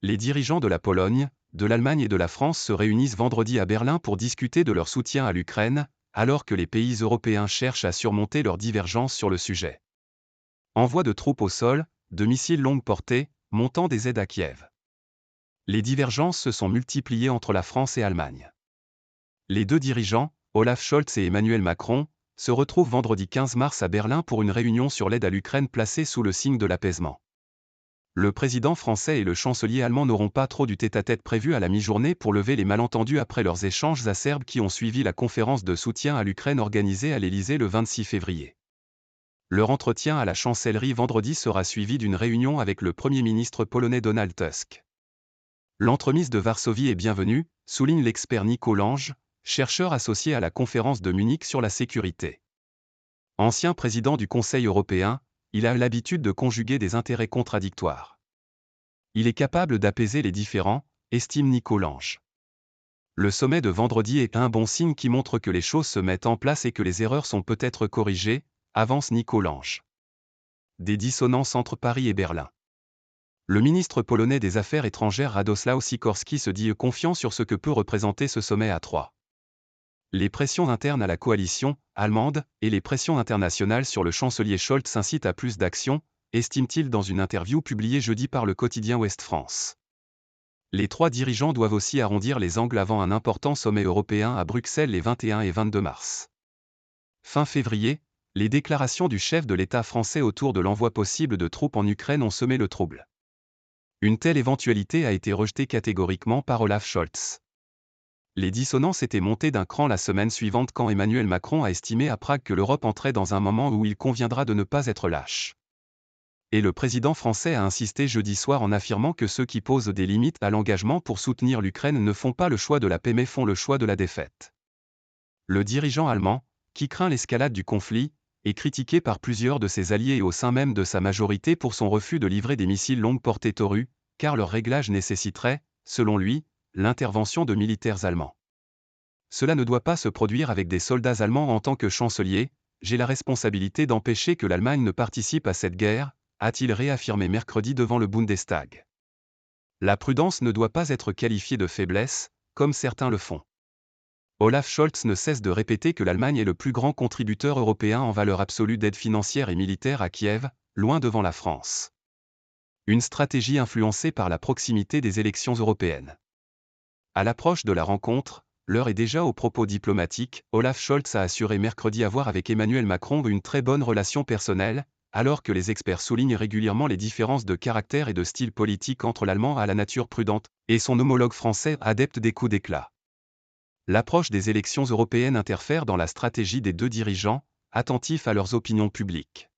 Les dirigeants de la Pologne, de l'Allemagne et de la France se réunissent vendredi à Berlin pour discuter de leur soutien à l'Ukraine, alors que les pays européens cherchent à surmonter leurs divergences sur le sujet. Envoi de troupes au sol, de missiles longue portée, montant des aides à Kiev. Les divergences se sont multipliées entre la France et l'Allemagne. Les deux dirigeants, Olaf Scholz et Emmanuel Macron, se retrouvent vendredi 15 mars à Berlin pour une réunion sur l'aide à l'Ukraine placée sous le signe de l'apaisement. Le président français et le chancelier allemand n'auront pas trop du tête-à-tête prévu à la mi-journée pour lever les malentendus après leurs échanges acerbes qui ont suivi la conférence de soutien à l'Ukraine organisée à l'Élysée le 26 février. Leur entretien à la chancellerie vendredi sera suivi d'une réunion avec le Premier ministre polonais Donald Tusk. L'entremise de Varsovie est bienvenue, souligne l'expert Nico Lange, chercheur associé à la conférence de Munich sur la sécurité. Ancien président du Conseil européen, il a l'habitude de conjuguer des intérêts contradictoires. Il est capable d'apaiser les différends, estime Nico Lange. Le sommet de vendredi est un bon signe qui montre que les choses se mettent en place et que les erreurs sont peut-être corrigées, avance Nico Lange. Des dissonances entre Paris et Berlin. Le ministre polonais des Affaires étrangères Radosław Sikorski se dit confiant sur ce que peut représenter ce sommet à trois. Les pressions internes à la coalition allemande et les pressions internationales sur le chancelier Scholz incitent à plus d'action, estime-t-il dans une interview publiée jeudi par le quotidien Ouest France. Les trois dirigeants doivent aussi arrondir les angles avant un important sommet européen à Bruxelles les 21 et 22 mars. Fin février, les déclarations du chef de l'État français autour de l'envoi possible de troupes en Ukraine ont semé le trouble. Une telle éventualité a été rejetée catégoriquement par Olaf Scholz. Les dissonances étaient montées d'un cran la semaine suivante quand Emmanuel Macron a estimé à Prague que l'Europe entrait dans un moment où il conviendra de ne pas être lâche. Et le président français a insisté jeudi soir en affirmant que ceux qui posent des limites à l'engagement pour soutenir l'Ukraine ne font pas le choix de la paix mais font le choix de la défaite. Le dirigeant allemand, qui craint l'escalade du conflit, est critiqué par plusieurs de ses alliés et au sein même de sa majorité pour son refus de livrer des missiles longue portée Taurus, car leur réglage nécessiterait, selon lui, l'intervention de militaires allemands. Cela ne doit pas se produire avec des soldats allemands en tant que chancelier, j'ai la responsabilité d'empêcher que l'Allemagne ne participe à cette guerre, a-t-il réaffirmé mercredi devant le Bundestag. La prudence ne doit pas être qualifiée de faiblesse, comme certains le font. Olaf Scholz ne cesse de répéter que l'Allemagne est le plus grand contributeur européen en valeur absolue d'aide financière et militaire à Kiev, loin devant la France. Une stratégie influencée par la proximité des élections européennes. À l'approche de la rencontre, l'heure est déjà aux propos diplomatiques. Olaf Scholz a assuré mercredi avoir avec Emmanuel Macron une très bonne relation personnelle, alors que les experts soulignent régulièrement les différences de caractère et de style politique entre l'Allemand à la nature prudente et son homologue français adepte des coups d'éclat. L'approche des élections européennes interfère dans la stratégie des deux dirigeants, attentifs à leurs opinions publiques.